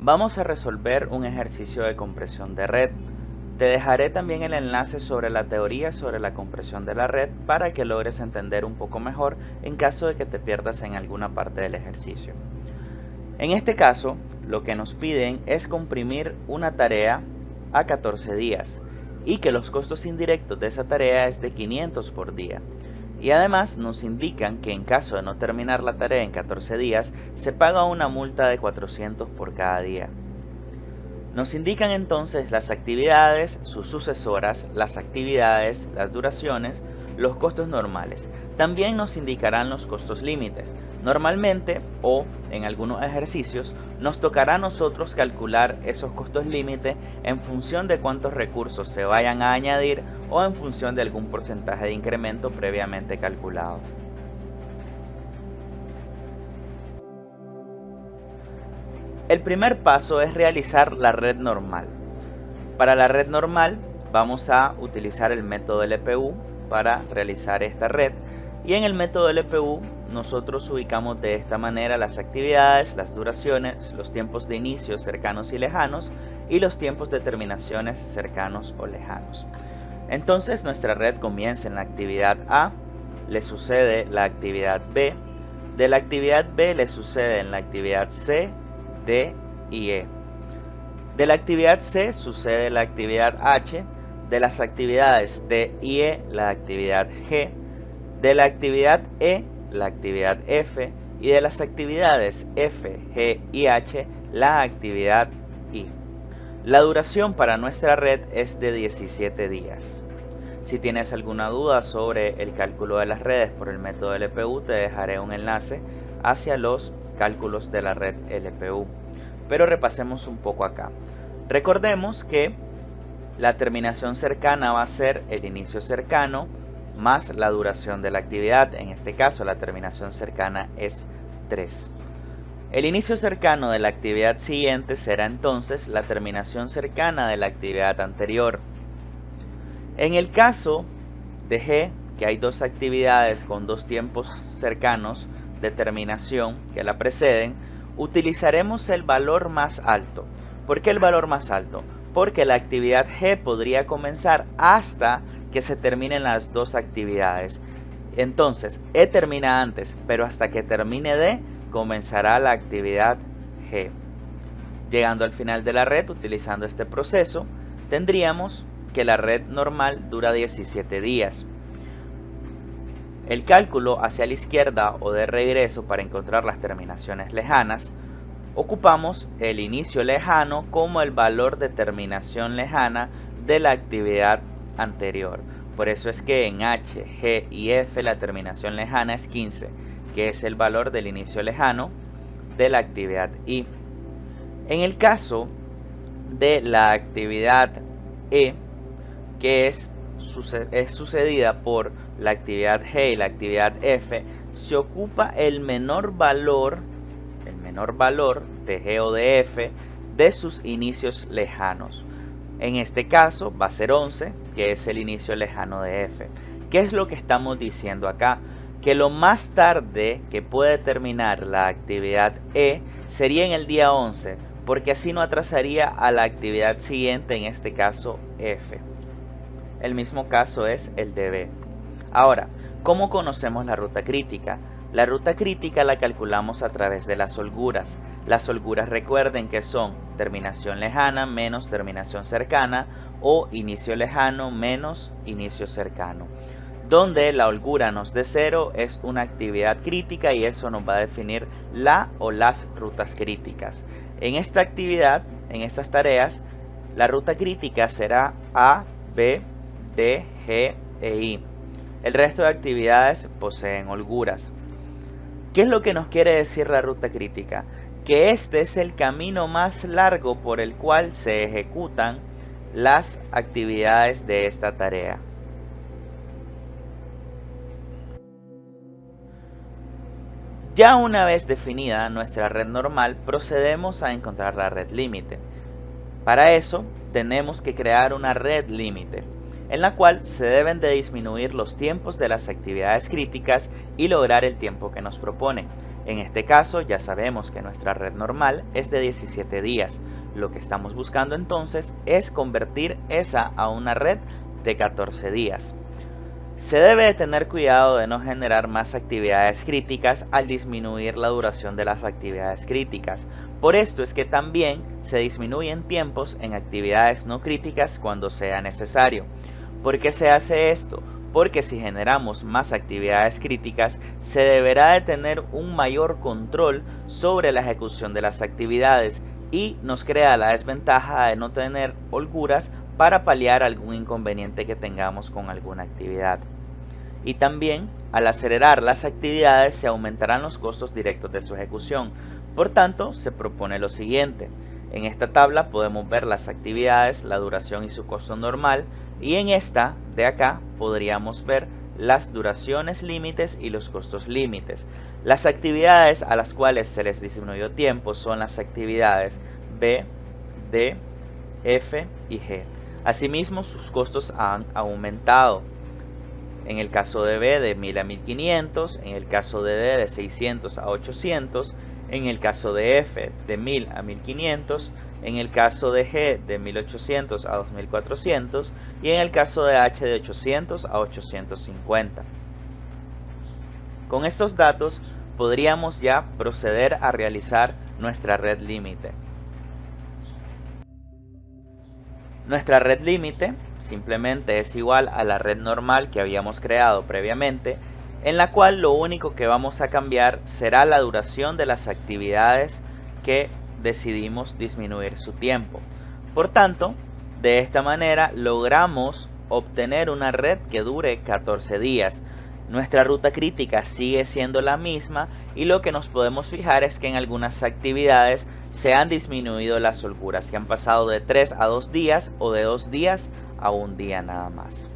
Vamos a resolver un ejercicio de compresión de red. Te dejaré también el enlace sobre la teoría sobre la compresión de la red para que logres entender un poco mejor en caso de que te pierdas en alguna parte del ejercicio. En este caso, lo que nos piden es comprimir una tarea a 14 días y que los costos indirectos de esa tarea es de 500 por día. Y además nos indican que en caso de no terminar la tarea en 14 días, se paga una multa de 400 por cada día. Nos indican entonces las actividades, sus sucesoras, las actividades, las duraciones, los costos normales. También nos indicarán los costos límites. Normalmente, o en algunos ejercicios, nos tocará a nosotros calcular esos costos límite en función de cuántos recursos se vayan a añadir o en función de algún porcentaje de incremento previamente calculado. El primer paso es realizar la red normal. Para la red normal vamos a utilizar el método LPU para realizar esta red, y en el método LPU nosotros ubicamos de esta manera las actividades, las duraciones, los tiempos de inicio cercanos y lejanos y los tiempos de terminaciones cercanos o lejanos. Entonces nuestra red comienza en la actividad A, le sucede la actividad B, de la actividad B le sucede en la actividad C, D y E. De la actividad C sucede la actividad H, de las actividades D y E la actividad G, de la actividad E la actividad F y de las actividades F, G y H la actividad I. La duración para nuestra red es de 17 días. Si tienes alguna duda sobre el cálculo de las redes por el método LPU, te dejaré un enlace hacia los cálculos de la red LPU. Pero repasemos un poco acá. Recordemos que la terminación cercana va a ser el inicio cercano más la duración de la actividad. En este caso la terminación cercana es 3. El inicio cercano de la actividad siguiente será entonces la terminación cercana de la actividad anterior. En el caso de G, que hay dos actividades con dos tiempos cercanos de terminación que la preceden, utilizaremos el valor más alto. ¿Por qué el valor más alto? Porque la actividad G podría comenzar hasta que se terminen las dos actividades. Entonces, E termina antes, pero hasta que termine D, comenzará la actividad G. Llegando al final de la red, utilizando este proceso, tendríamos que la red normal dura 17 días. El cálculo hacia la izquierda o de regreso para encontrar las terminaciones lejanas, ocupamos el inicio lejano como el valor de terminación lejana de la actividad anterior. Por eso es que en H, G y F la terminación lejana es 15, que es el valor del inicio lejano de la actividad I. En el caso de la actividad E, que es sucedida por la actividad G y la actividad F, se ocupa el menor valor de G o de F de sus inicios lejanos. En este caso va a ser 11, que es el inicio lejano de F. ¿Qué es lo que estamos diciendo acá? Que lo más tarde que puede terminar la actividad E sería en el día 11, porque así no atrasaría a la actividad siguiente, en este caso F. El mismo caso es el de B. Ahora, ¿cómo conocemos la ruta crítica? La ruta crítica la calculamos a través de las holguras. Las holguras, recuerden que son terminación lejana menos terminación cercana o inicio lejano menos inicio cercano, donde la holgura nos dé 0 es una actividad crítica y eso nos va a definir la o las rutas críticas. En esta actividad, en estas tareas, la ruta crítica será A, B, D, G e I. El resto de actividades poseen holguras. ¿Qué es lo que nos quiere decir la ruta crítica? Que este es el camino más largo por el cual se ejecutan las actividades de esta tarea. Ya una vez definida nuestra red normal, procedemos a encontrar la red límite. Para eso, tenemos que crear una red límite, en la cual se deben de disminuir los tiempos de las actividades críticas y lograr el tiempo que nos proponen. En este caso ya sabemos que nuestra red normal es de 17 días. Lo que estamos buscando entonces es convertir esa a una red de 14 días. Se debe de tener cuidado de no generar más actividades críticas al disminuir la duración de las actividades críticas. Por esto es que también se disminuyen tiempos en actividades no críticas cuando sea necesario. ¿Por qué se hace esto? Porque si generamos más actividades críticas, se deberá de tener un mayor control sobre la ejecución de las actividades y nos crea la desventaja de no tener holguras para paliar algún inconveniente que tengamos con alguna actividad. Y también, al acelerar las actividades, se aumentarán los costos directos de su ejecución. Por tanto, se propone lo siguiente. En esta tabla podemos ver las actividades, la duración y su costo normal, y en esta de acá podríamos ver las duraciones límites y los costos límites. Las actividades a las cuales se les disminuyó tiempo son las actividades B, D, F y G. Asimismo, sus costos han aumentado. En el caso de B de 1000 a 1500, en el caso de D de 600 a 800, en el caso de F de 1000 a 1500, en el caso de G de 1800 a 2400 y en el caso de H de 800 a 850. Con estos datos podríamos ya proceder a realizar nuestra red límite. Nuestra red límite simplemente es igual a la red normal que habíamos creado previamente, en la cual lo único que vamos a cambiar será la duración de las actividades que decidimos disminuir su tiempo. Por tanto, de esta manera logramos obtener una red que dure 14 días. Nuestra ruta crítica sigue siendo la misma y lo que nos podemos fijar es que en algunas actividades se han disminuido las holguras, que han pasado de 3 a 2 días o de 2 días a 1 día nada más.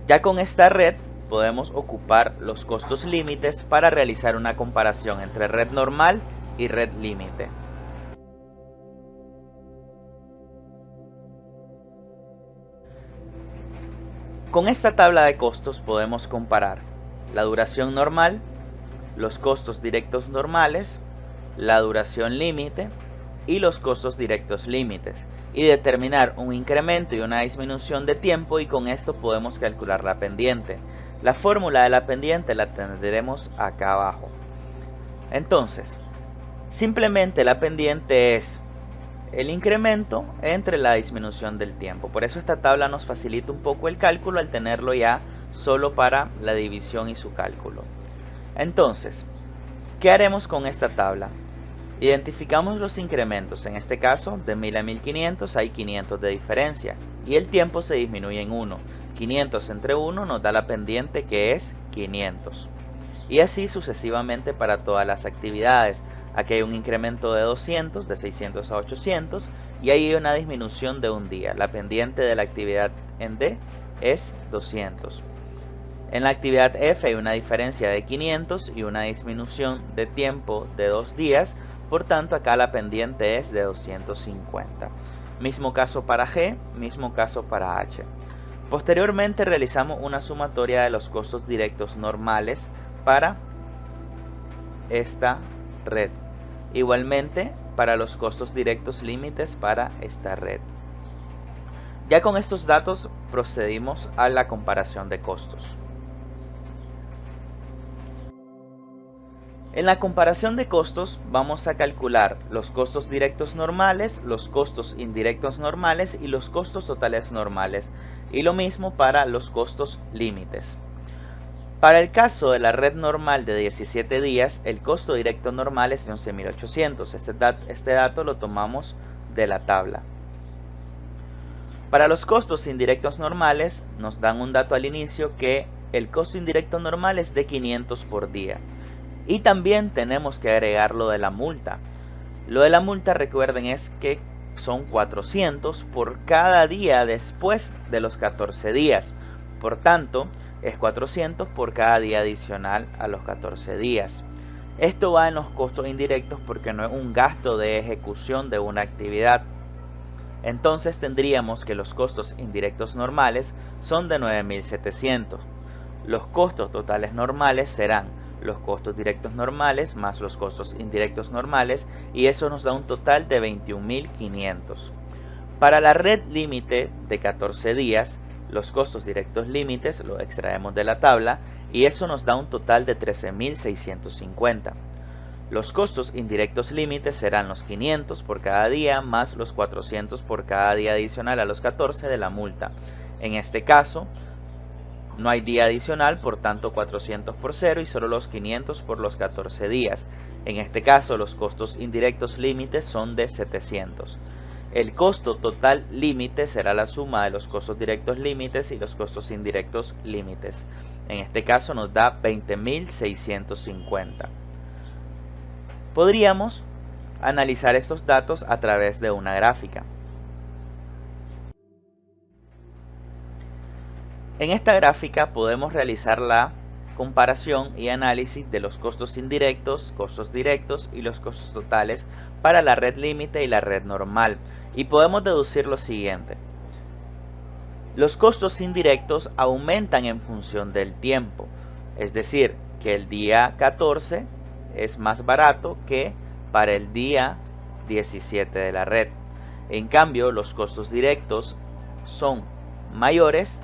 Ya con esta red podemos ocupar los costos límites para realizar una comparación entre red normal y red límite. Con esta tabla de costos podemos comparar la duración normal, los costos directos normales, la duración límite y los costos directos límites, y determinar un incremento y una disminución de tiempo, y con esto podemos calcular la pendiente. La fórmula de la pendiente la tendremos acá abajo. Entonces, simplemente la pendiente es el incremento entre la disminución del tiempo. Por eso esta tabla nos facilita un poco el cálculo al tenerlo ya solo para la división y su cálculo. Entonces, ¿qué haremos con esta tabla? Identificamos los incrementos. En este caso, de 1000 a 1500 hay 500 de diferencia y el tiempo se disminuye en 1. 500 entre 1 nos da la pendiente, que es 500. Y así sucesivamente para todas las actividades. Aquí hay un incremento de 200, de 600 a 800, y hay una disminución de 1 día. La pendiente de la actividad en D es 200. En la actividad F hay una diferencia de 500 y una disminución de tiempo de 2 días, por tanto acá la pendiente es de 250. Mismo caso para G, mismo caso para H. Posteriormente realizamos una sumatoria de los costos directos normales para esta red. Igualmente para los costos directos límites para esta red. Ya con estos datos procedimos a la comparación de costos. En la comparación de costos vamos a calcular los costos directos normales, los costos indirectos normales y los costos totales normales, y lo mismo para los costos límites. Para el caso de la red normal de 17 días, el costo directo normal es de 11.800. Este dato lo tomamos de la tabla. Para los costos indirectos normales nos dan un dato al inicio que el costo indirecto normal es de 500 por día. Y también tenemos que agregar lo de la multa. Lo de la multa, recuerden, es que son 400 por cada día después de los 14 días. Por tanto, es 400 por cada día adicional a los 14 días. Esto va en los costos indirectos porque no es un gasto de ejecución de una actividad. Entonces tendríamos que los costos indirectos normales son de 9.700. Los costos totales normales serán los costos directos normales más los costos indirectos normales, y eso nos da un total de 21.500. Para la red límite de 14 días, los costos directos límites los extraemos de la tabla y eso nos da un total de 13.650. Los costos indirectos límites serán los 500 por cada día más los 400 por cada día adicional a los 14 de la multa. En este caso, no hay día adicional, por tanto 400 por 0 y solo los 500 por los 14 días. En este caso, los costos indirectos límites son de 700. El costo total límite será la suma de los costos directos límites y los costos indirectos límites. En este caso nos da 20.650. Podríamos analizar estos datos a través de una gráfica. En esta gráfica podemos realizar la comparación y análisis de los costos indirectos, costos directos y los costos totales para la red límite y la red normal. Y podemos deducir lo siguiente. Los costos indirectos aumentan en función del tiempo. Es decir, que el día 14 es más barato que para el día 17 de la red. En cambio, los costos directos son mayores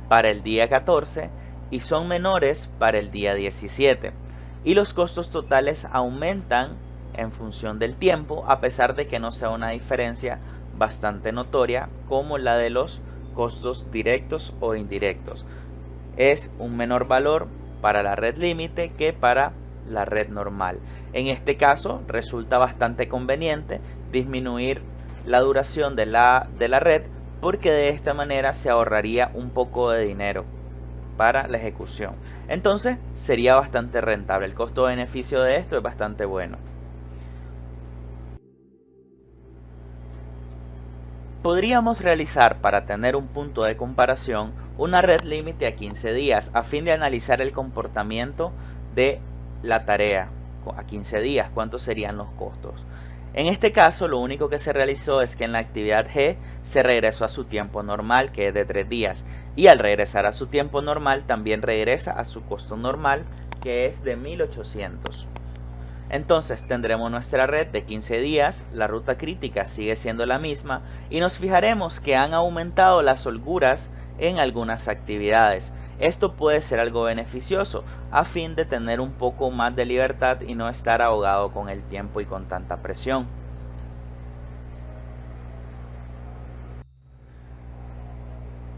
para el día 14 y son menores para el día 17. Y los costos totales aumentan en función del tiempo, a pesar de que no sea una diferencia bastante notoria como la de los costos directos o indirectos. Es un menor valor para la red límite que para la red normal. En este caso resulta bastante conveniente disminuir la duración de la red, porque de esta manera se ahorraría un poco de dinero para la ejecución. Entonces sería bastante rentable. El costo-beneficio de esto es bastante bueno. Podríamos realizar, para tener un punto de comparación, una red límite a 15 días a fin de analizar el comportamiento de la tarea a 15 días, cuántos serían los costos. En este caso, lo único que se realizó es que en la actividad G se regresó a su tiempo normal, que es de 3 días, y al regresar a su tiempo normal también regresa a su costo normal, que es de 1.800. Entonces tendremos nuestra red de 15 días, la ruta crítica sigue siendo la misma y nos fijaremos que han aumentado las holguras en algunas actividades. Esto puede ser algo beneficioso a fin de tener un poco más de libertad y no estar ahogado con el tiempo y con tanta presión.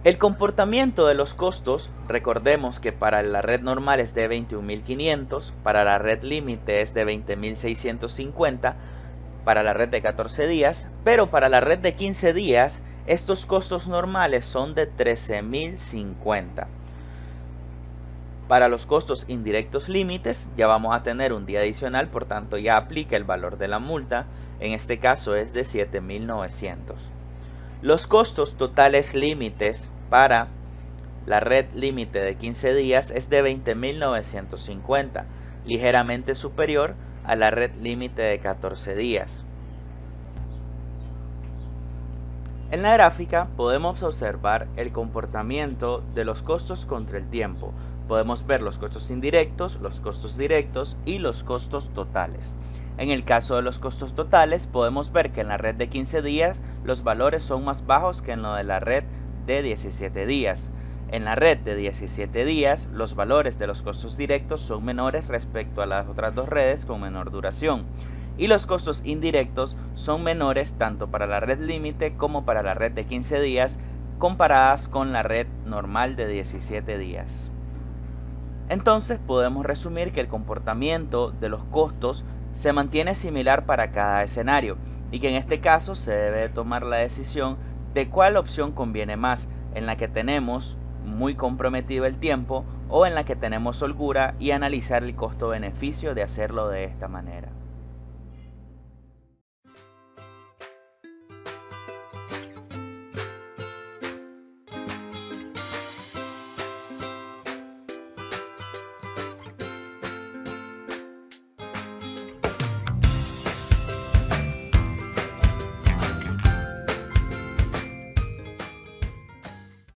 El comportamiento de los costos, recordemos que para la red normal es de 21.500, para la red límite es de 20.650, para la red de 14 días, pero para la red de 15 días estos costos normales son de 13.050. Para los costos indirectos límites ya vamos a tener un día adicional, por tanto ya aplica el valor de la multa, en este caso es de 7.900. Los costos totales límites para la red límite de 15 días es de 20.950, ligeramente superior a la red límite de 14 días. En la gráfica podemos observar el comportamiento de los costos contra el tiempo. Podemos ver los costos indirectos, los costos directos y los costos totales. En el caso de los costos totales, podemos ver que en la red de 15 días los valores son más bajos que en lo de la red de 17 días. En la red de 17 días, los valores de los costos directos son menores respecto a las otras dos redes con menor duración. Y los costos indirectos son menores tanto para la red límite como para la red de 15 días, comparadas con la red normal de 17 días. Entonces podemos resumir que el comportamiento de los costos se mantiene similar para cada escenario y que en este caso se debe tomar la decisión de cuál opción conviene más, en la que tenemos muy comprometido el tiempo o en la que tenemos holgura, y analizar el costo-beneficio de hacerlo de esta manera.